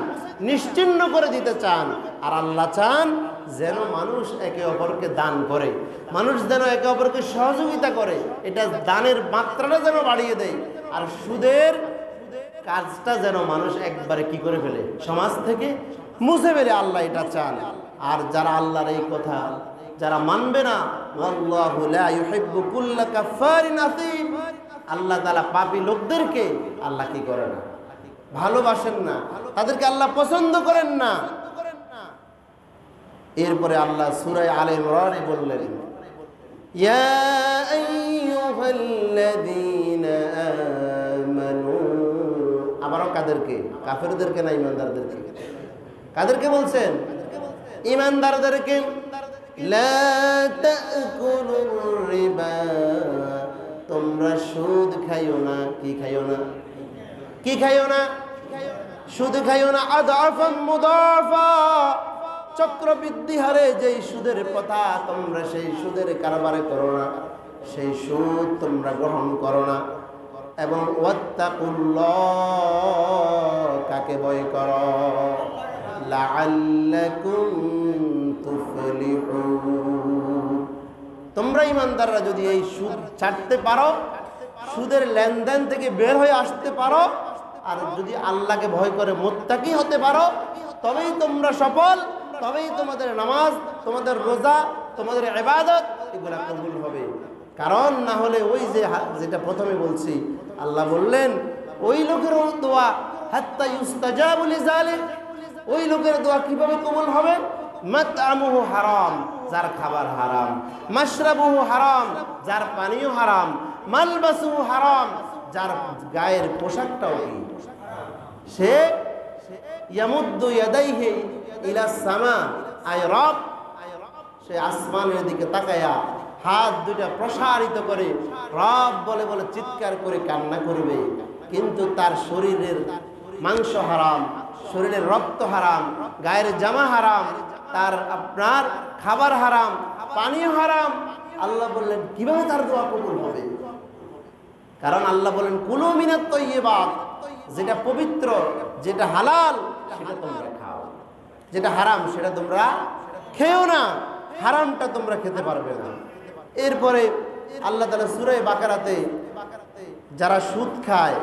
নিশ্চিহ্ন করে দিতে চান। আর আল্লাহ চান যেন মানুষ একে অপরকে দান করে, মানুষ যেন একে অপরকে সহযোগিতা করে, এটা দানের মাত্রাটা যেন বাড়িয়ে দেয়। আর সুদের কাজটা যেন মানুষ একবারে কি করে ফেলে? সমাজ থেকে মুছে ফেলে। আল্লাহ এটা চান। আর যারা আল্লাহর এই কথা যারা মানবে না, ওয়াল্লাহু লা ইউহিব্বু কুল্লা কাফারিন আযীম, আল্লাহ তাআলা পাপী লোকদেরকে আল্লাহ কি করে না, ভালোবাসেন না, তাদেরকে আল্লাহ পছন্দ করেন না। এরপরে আল্লাহ সূরা আলে ইমরানে বললেন, ইয়া আইয়ুহাল্লাযীনা আমানু, আবারও কাদেরকে? কাফেরদেরকে না, ঈমানদারদেরকে। কাদেরকে বলছেন? ঈমানদারদেরকে। লা তাকুলুর রিবা, তোমরা সুদ খাইও না। কি খাইও না? কি খাইও না? সুদ খাইও না। আযআফাম মুদাফা, চক্রবৃদ্ধি হারে যেই সুদের কথা, তোমরা সেই সুদের কারবারে করো না, সেই সুদ তোমরা গ্রহণ করো না। এবং ওয়াত্তাকুল্লাহ, কাকে ভয় করো? লাআল্লাকুম তুফলিহুন, তোমরা ঈমানদাররা যদি এই সুদ ছাড়তে পারো, সুদের লেনদেন থেকে বের হয়ে আসতে পারো, আর যদি আল্লাহকে ভয় করে মুত্তাকি হতে পারো, তবেই তোমরা সফল, তবেই তোমাদের নামাজ, তোমাদের রোজা, তোমাদের ইবাদত এগুলা কবুল হবে। কারণ না হলে ওই যে যেটা প্রথমে বলছি, আল্লাহ বললেন ওই লোকের দোয়া হাত্তা ইউস্তাজাবু লিযালিক, ওই লোকের দোয়া কিভাবে কবুল হবে? মাতআমুহু হারাম, যার খাবার হারাম, মাশরাবুহু হারাম, যার পানীয় হারাম, মালবাসুহু হারাম, যার গায়ের পোশাকটাও কি, সে ইয়ামুদ্দু ইয়াদাইহি ইলা সামা, আয় রব, সে আসমানের দিকে তাকায়া হাত দুইটা প্রসারিত করে রব বলে বলে চিৎকার করে কান্না করবে, কিন্তু তার শরীরের মাংস হারাম, শরীরের রক্ত হারাম, গায়ের জামা হারাম, তার আপনার খাবার হারাম, পানীয় হারাম। আল্লাহ বললেন কিভাবে তার দোয়া কবুল হবে? কারণ আল্লাহ বলেন কুলু মিনাত তাইয়্যিবাত, যেটা পবিত্র, যেটা হালাল সেটা তোমরা খাও, যেটা হারাম সেটা তোমরা খেও না, হারামটা তোমরা খেতে পারবে না। এরপরে আল্লাহ তাআলা সূরা বাকারাতে যারা সুদ খায়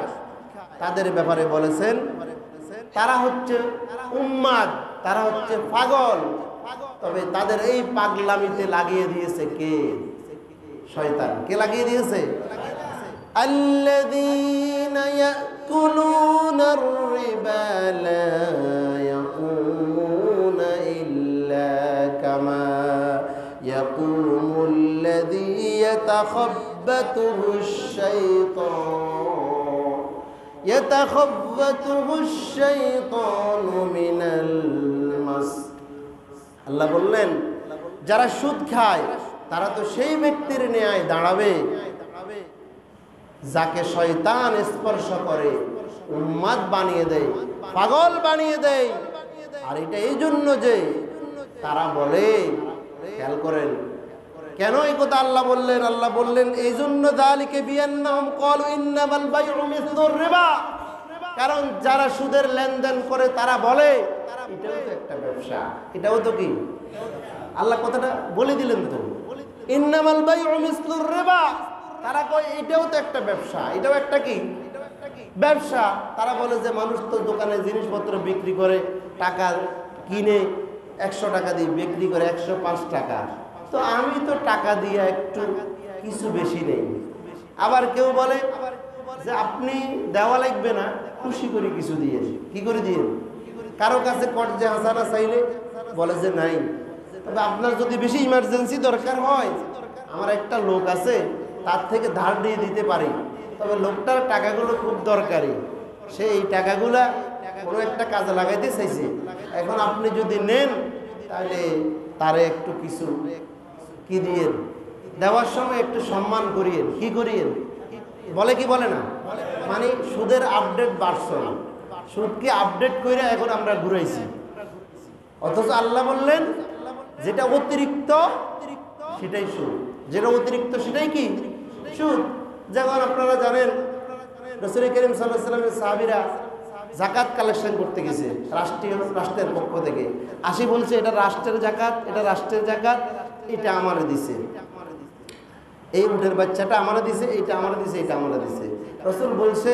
তাদের ব্যাপারে বলেছেন, তারা হচ্ছে উম্মাদ, তারা হচ্ছে পাগল। তবে তাদের এই পাগলামিতে লাগিয়ে দিয়েছে কে? শয়তান। কে লাগিয়ে দিয়েছে? আল্লাযীনা ইয়াকুলুনার রিবা লা ইয়াকুমুনা ইল্লা কামা ইয়াকুমুল্লাযী ইয়াতাখাব্বাতুহুশ শাইতান ইয়াতাখাব্বাতুহুশ শাইতানু মিনাল মাস। আল্লাহ বললেন যারা সুদ খায় তারা তো সেই ব্যক্তির ন্যায় দাঁড়াবে যাকে শয়তান স্পর্শ করে উন্মাদ বানিয়ে দেয়, পাগল বানিয়ে দেয়। আর এটা এই জন্য যে তারা বলে, খেয়াল করেন কেন এই কথা আল্লাহ বললেন? আল্লাহ বললেন এই জন্য যালিকা বিআন্নাহুম ক্বালু ইন্নামাল বাইউ মিসলুর রিবা, কারণ যারা সুদের লেনদেন করে তারা বলে এটাও তো একটা ব্যবসা, এটাও তো কি, আল্লাহ কথাটা বলে দিলেন তো, ইন্নামাল বাইউ মিসলুর রিবা, তারা কয় এটাও তো একটা ব্যবসা, এটাও একটা কি ব্যবসা। তারা বলে যে মানুষ তো দোকানে জিনিসপত্র বিক্রি করে, টাকা কিনে 100 টাকা দিয়ে বিক্রি করে 105 টাকা, তো আমি তো টাকা দিয়ে একটু কিছু বেশি নেই। আবার কেউ বলে যে আপনি দেওয়া লাগবে না, খুশি করে কিছু দিয়ে, কি করে দিয়ে, কারো কাছে কর্জে হাসানা চাইলে বলে যে নাই, তবে আপনার যদি বেশি ইমার্জেন্সি দরকার হয় আমার একটা লোক আছে তার থেকে ধার দিয়ে দিতে পারি, তবে লোকটার টাকাগুলো খুব দরকারি, সে এই টাকাগুলা কোনো একটা কাজে লাগাইতে চাইছে, এখন আপনি যদি নেন তাহলে তারে একটু কিছু কি দিয়ে দেওয়ার সময় একটু সম্মান করিয়েন, কি করিয়েন, বলে কি বলে না, মানে সুদের আপডেট ভার্সন, সুদকে আপডেট করে এখন আমরা ঘুরাইছি। অথচ আল্লাহ বললেন যেটা অতিরিক্ত সেটাই সুদ, যেটা অতিরিক্ত সেটাই কি সুদ। যেমন আপনারা জানেন রাসূল করিম সাল্লাল্লাহু আলাইহি ওয়াসাল্লামের সাহাবীরা যাকাত কালেকশন করতে গেছে রাষ্ট্রের পক্ষ থেকে, আসি বলছে এটা রাষ্ট্রের যাকাত, এটা রাষ্ট্রের যাকাত, এটা আমারে দিছে, এই উটের বাচ্চাটা আমারে দিছে, এটা আমারে দিছে, এটা আমারে দিছে। রাসূল বলছে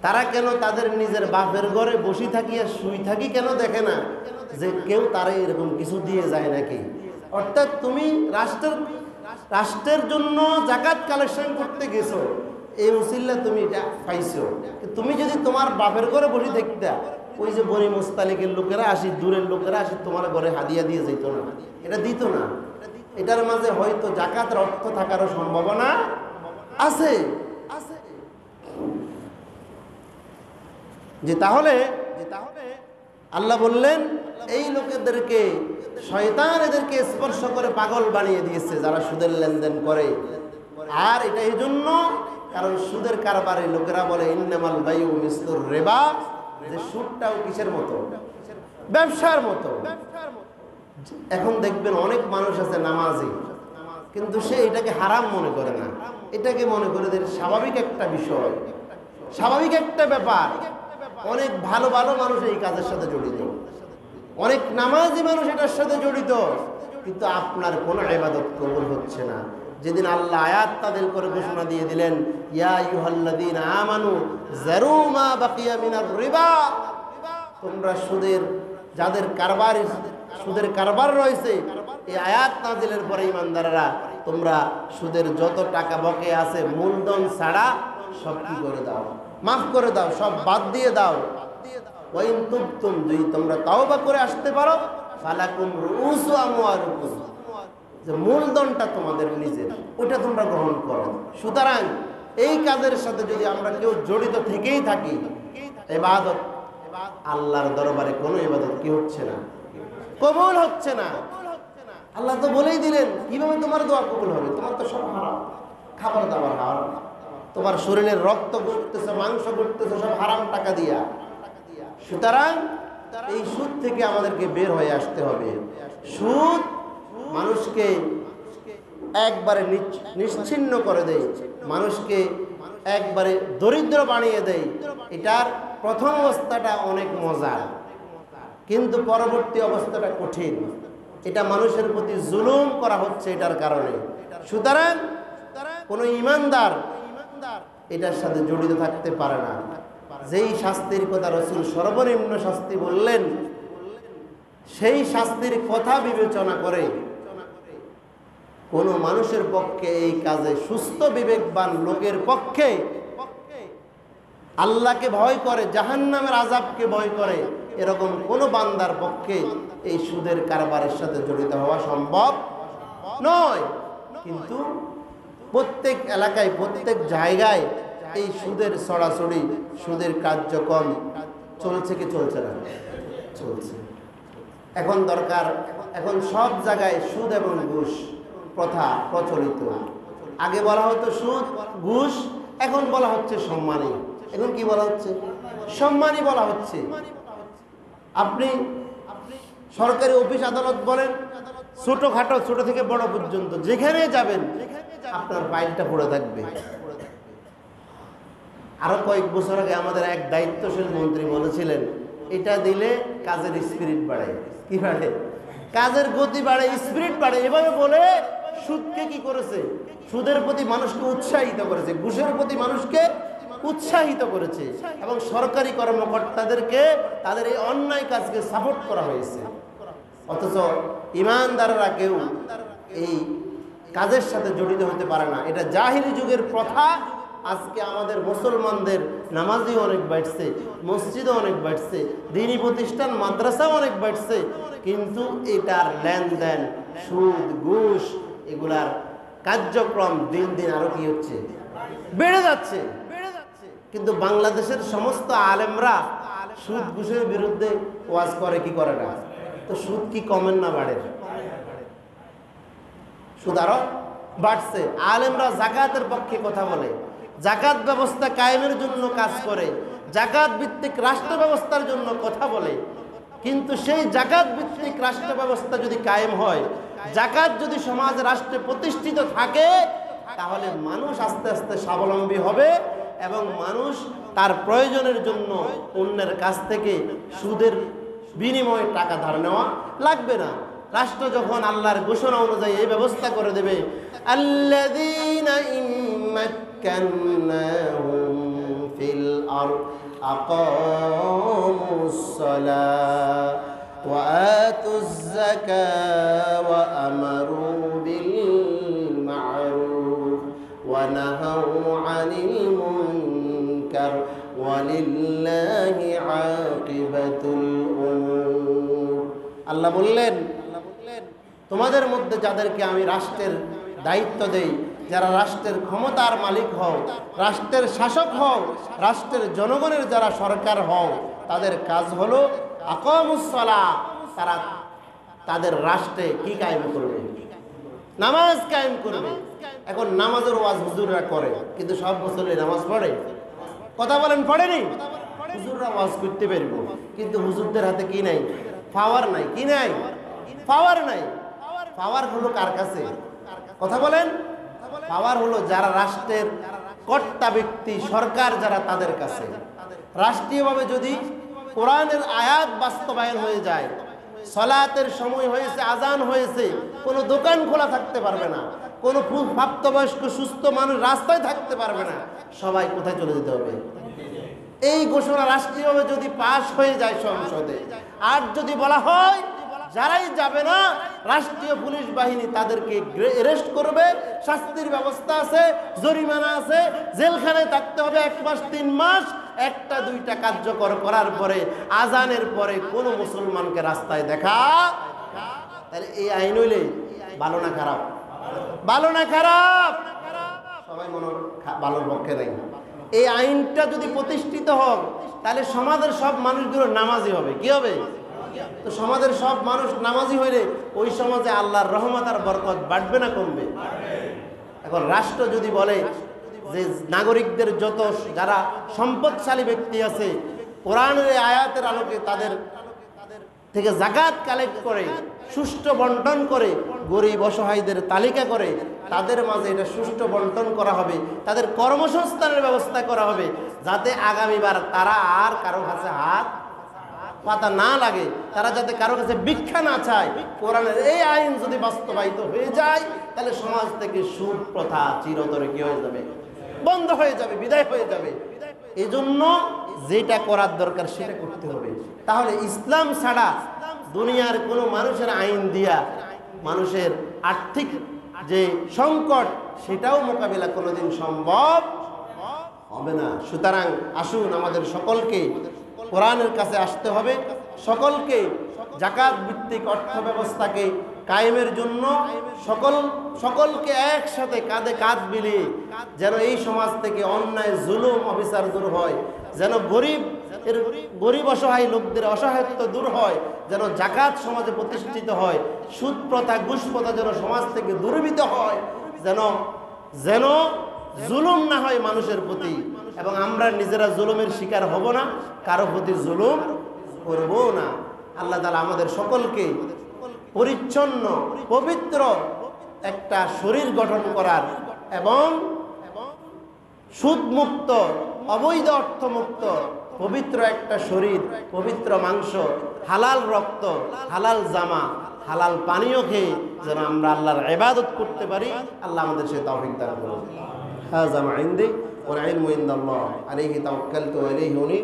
তারা কেন তাদের নিজের বাপের ঘরে বসে থাকি আর শুই থাকি কেন দেখে না যে কেউ তারা এরকম কিছু দিয়ে যায় নাকি? অর্থাৎ তুমি রাষ্ট্রের জন্য জাকাত কালেকশন করতে গেছো, এই উসিল্লা তুমি এটা পাইছো। তুমি যদি তোমার বাপের ঘরে বসে দেখতে, ওই যে বনি মুস্তালিকের লোকেরা আসি, দূরের লোকেরা আসি, তোমার ঘরে হাদিয়া দিয়ে যেত না, এটা দিত না। এটার মাঝে হয়তো জাকাতের অর্থ থাকারও সম্ভাবনা আছে। যে তাহলে আল্লাহ বললেন এই লোকেদেরকে শয়তান এদেরকে স্পর্শ করে পাগল বানিয়ে দিয়েছে যারা সুদের লেনদেন করে। আর এটা এই জন্য কারণ সুদের কারবারে লোকেরা বলে ইন্নামাল বাইউ মিসলুর রিবা, যে সুদটাও কিসের মতো? ব্যবসার মতো। এখন দেখবেন অনেক মানুষ আছে নামাজি, কিন্তু সে এটাকে হারাম মনে করে না, এটাকে মনে করে যে স্বাভাবিক একটা বিষয়, স্বাভাবিক একটা ব্যাপার। অনেক ভালো ভালো মানুষ এই কাজের সাথে জড়িত, অনেক নামাজি মানুষ এটার সাথে জড়িত, কিন্তু আপনার কোনো ইবাদত কবুল হচ্ছে না। যেদিন আল্লাহ আয়াত তাদের করে ঘোষণা দিয়ে দিলেন ইয়া আইয়ুহাল্লাযীনা আমানু যারু মা বাকিয়া মিনার রিবা, তোমরা যাদের সুদের কারবার রয়েছে, এই আয়াত নাযিলের পরে ঈমানদাররা তোমরা সুদের যত টাকা বকেয়া আছে মূলধন ছাড়া সব কি করে দাও, মাফ করে দাও, সব বাদ দিয়ে দাও। ওয়া ইন তুবতুম, যদি তোমরা তাওবা করে আসতে পারো, ফালাকুম রুউসু আমওয়ালিকুম, যে মূলধনটা তোমাদের নিজের, ওটা তোমরা গ্রহণ করো। সুতরাং এই কাজের সাথে যদি আমরা কেউ জড়িত থেকেই থাকি, ইবাদত আল্লাহর দরবারে কোনো ইবাদত কি হচ্ছে না, কবুল হচ্ছে না। আল্লাহ তো বলেই দিলেন কিভাবে তোমার দোয়া কবুল হবে। তোমার তো সব হারাম, খাবার দাবার হারাম, তোমার শরীরের রক্ত ঘটতেছে, মাংস ঘটতেছে, সব হারাম টাকা দিয়া। সুতরাং এই সুদ থেকে আমাদেরকে বের হয়ে আসতে হবে। সুদ মানুষকে একবারে নিশ্চিহ্ন করে দেয়, মানুষকে একবারে দরিদ্র বানিয়ে দেয়। এটার প্রথম অবস্থাটা অনেক মজার, কিন্তু পরবর্তী অবস্থাটা কঠিন। এটা মানুষের প্রতি জুলুম করা হচ্ছে এটার কারণে। সুতরাং কোনো ঈমানদার এটার সাথে জড়িত থাকতে পারে না। যেই শাস্তির কথা রাসূল সর্বনিম্ন শাস্তি বললেন, সেই শাস্তির কথা বিবেচনা করে কোনো মানুষের পক্ষে এই কাজে, সুস্থ বিবেকবান লোকের পক্ষে, আল্লাহকে ভয় করে, জাহান্নামের আযাবকে ভয় করে, এরকম কোনো বান্দার পক্ষে এই সুদের কারবারের সাথে জড়িত হওয়া সম্ভব নয়। কিন্তু প্রত্যেক এলাকায়, প্রত্যেক জায়গায় এই সুদের ছড়াছড়ি, সুদের কার্যক্রম চলছে কি চলছে না? চলছে। এখন দরকার, এখন সব জায়গায় সুদ এবং ঘুষ প্রথা প্রচলিত। আগে বলা হতো সুদ ঘুষ, এখন বলা হচ্ছে সম্মানী। এখন কি বলা হচ্ছে? সম্মানী বলা হচ্ছে। আপনি সরকারি অফিস আদালত বলেন, ছোটখাটো, ছোট থেকে বড় পর্যন্ত যেখানে যাবেন আপনার ফাইলটা পড়ে থাকবে। আরো কয়েক বছর আগে আমাদের এক দায়িত্বশীল মন্ত্রী বলেছিলেন এটা দিলে কাজের স্পিরিট বাড়ে। কি বাড়ে? কাজের গতি বাড়ে, স্পিরিট বাড়ে। এভাবে বলে সুদকে কি করেছে? সুদের প্রতি মানুষকে উৎসাহিত করেছে, ঘুষের প্রতি মানুষকে উৎসাহিত করেছে, এবং সরকারি কর্মকর্তাদেরকে তাদের এই অন্যায় কাজকে সাপোর্ট করা হয়েছে। অথচ ঈমানদাররা কেউ এই কাজের সাথে জড়িত হতে পারে না। এটা জাহিলি যুগের প্রথা। আজকে আমাদের মুসলমানদের নামাজই অনেক বাড়ছে, মসজিদও অনেক বাড়ছে, দ্বীনি প্রতিষ্ঠান মাদ্রাসাও অনেক বাড়ছে, কিন্তু এটার লেনদেন, সুদ ঘুষ, এগুলার কার্যক্রম দিন দিন আরো কি হচ্ছে? বেড়ে যাচ্ছে। কিন্তু বাংলাদেশের সমস্ত আলেমরা সুদ ঘুষের বিরুদ্ধে ওয়াজ করে কি করে না? তো সুদ কি কমেন না বাড়ে? সুদ আরো বাড়ছে। আলেমরা যাকাতের পক্ষে কথা বলে, যাকাত ব্যবস্থা কায়েমের জন্য কাজ করে, যাকাত ভিত্তিক রাষ্ট্র ব্যবস্থার জন্য কথা বলে। কিন্তু সেই যাকাত ভিত্তিক রাষ্ট্র ব্যবস্থা যদি কায়েম হয়, যাকাত যদি সমাজ রাষ্ট্রে প্রতিষ্ঠিত থাকে, তাহলে মানুষ আস্তে আস্তে স্বাবলম্বী হবে এবং মানুষ তার প্রয়োজনের জন্য অন্যের কাছ থেকে সুদের বিনিময়ে টাকা ধার নেওয়া লাগবে না। রাষ্ট্র যখন আল্লাহর ঘোষণা অনুযায়ী এই ব্যবস্থা করে দেবে, আল্লাযীনা ইম্মাক্কান্নাহুম ফিল আরদ আকামুস সালাহ ওয়া আতুজ যাকাহ ওয়া আমারু বিল মা'রুফ ওয়া নাহাউ আনিল মুনকার ওয়ালিল্লাহি আকিবাতুল উমুর। আল্লাহ বললেন, তোমাদের মধ্যে যাদেরকে আমি রাষ্ট্রের দায়িত্ব দেই, যারা রাষ্ট্রের ক্ষমতার মালিক হও, রাষ্ট্রের শাসক হও, রাষ্ট্রের জনগণের যারা সরকার হও, তাদের কাজ হলো আকামুস সালাহ, তারা তাদের রাষ্ট্রে কি কায়েম করবে? নামাজ কায়েম করবে। এখন নামাজের ওয়াজ হুজুররা করে, কিন্তু সব মুসল্লি নামাজ পড়ে? কথা বলেন, পড়েনি? হুজুররা ওয়াজ করতে পারবো, কিন্তু হুজুরদের হাতে কি নাই? পাওয়ার নাই। কি নাই? পাওয়ার নাই। পাওয়ার হলো কার কাছে? কথা বলেন। পাওয়ার হলো যারা রাষ্ট্রের কর্তা ব্যক্তি, সরকার যারা, তাদের কাছে। রাষ্ট্রীয়ভাবে যদি কোরআনের আয়াত বাস্তবায়ন হয়ে যায়, সালাতের সময় হয়েছে, আজান হয়েছে, কোনো দোকান খোলা থাকতে পারবে না, কোনো প্রাপ্তবয়স্ক সুস্থ মানুষ রাস্তায় থাকতে পারবে না, সবাই কোথায় চলে যেতে হবে? এই ঘোষণা রাষ্ট্রীয়ভাবে যদি পাশ হয়ে যায় সংসদে, আর যদি বলা হয় যারাই যাবে না রাষ্ট্রীয় পুলিশ বাহিনী তাদেরকে অ্যারেস্ট করবে, শাস্তির ব্যবস্থা আছে, জরিমানা আছে, জেলখানায় থাকতে হবে 1 মাস 3 মাস, 1টা 2টা কার্যকর করার পরে আজানের পরে কোনো মুসলমানকে রাস্তায় দেখা, তাহলে এই আইন হইলে ভালো না খারাপ? ভালো না খারাপ? সবাই মনে ভালোর পক্ষে নাই। এই আইনটা যদি প্রতিষ্ঠিত হোক, তাহলে সমাজের সব মানুষগুলো নামাজি হবে। কি হবে? তো সমাজের সব মানুষ নামাজি হইলে ওই সমাজে আল্লাহর রহমত আর বরকত বাড়বে না কমবে? এখন রাষ্ট্র যদি বলে যে নাগরিকদের যত যারা সম্পদশালী ব্যক্তি আছে, কোরআনের আয়াতের আলোকে তাদের থেকে যাকাত কালেক্ট করে, সুষ্ঠু বন্টন করে, গরিব অসহায়দের তালিকা করে তাদের মাঝে এটা সুষ্ঠু বন্টন করা হবে, তাদের কর্মসংস্থানের ব্যবস্থা করা হবে, যাতে আগামীবার তারা আর কারো কাছে হাত পাতা না লাগে, তারা যাতে কারো কাছে ভিক্ষা না চায়। কোরআনের এই আইন যদি বাস্তবায়িত হয়ে যায়, তাহলে সমাজ থেকে সুদ প্রথা চিরতরে কি হয়ে যাবে? বন্ধ হয়ে যাবে, বিদায় হয়ে যাবে। এই জন্য যেটা করার দরকার সেটা করতে হবে। তাহলে ইসলাম ছাড়া দুনিয়ার কোনো মানুষের আইন দিয়া মানুষের আর্থিক যে সংকট সেটাও মোকাবিলা কোনোদিন সম্ভব হবে না। সুতরাং আসুন আমাদের সকলকে কোরআনের কাছে আসতে হবে, সকলকে যাকাত ভিত্তিক অর্থ ব্যবস্থাকে কায়েমের জন্য সকলকে একসাথে কাঁধে কাঁধ মিলিয়ে যেন এই সমাজ থেকে অন্যায় জুলুম অবিচার দূর হয়, যেন গরিব অসহায় লোকদের অসহায়ত্ব দূর হয়, যেন যাকাত সমাজে প্রতিষ্ঠিত হয়, সুদ প্রথা ঘুষ প্রথা যেন সমাজ থেকে দূরীভূত হয়, যেন জুলুম না হয় মানুষের প্রতি, এবং আমরা নিজেরা জুলুমের শিকার হব না, কারো প্রতি জুলুম করব না। আল্লাহ তাআলা আমাদের সকলকে পরিচ্ছন্ন পবিত্র একটা শরীর গঠন করার এবং সুদমুক্ত অবৈধ অর্থমুক্ত পবিত্র একটা শরীর, পবিত্র মাংস, হালাল রক্ত, হালাল জামা, হালাল পানীয় খেয়ে যেন আমরা আল্লাহর ইবাদত করতে পারি। আল্লাহ আমাদের সে তৌফিক দান করুন। হাযা মা ইনদি ওয়াল ইলমু ইনদাল্লাহ আলাইহি তাওয়াক্কালতু ওয়া ইলাইহি উনীব।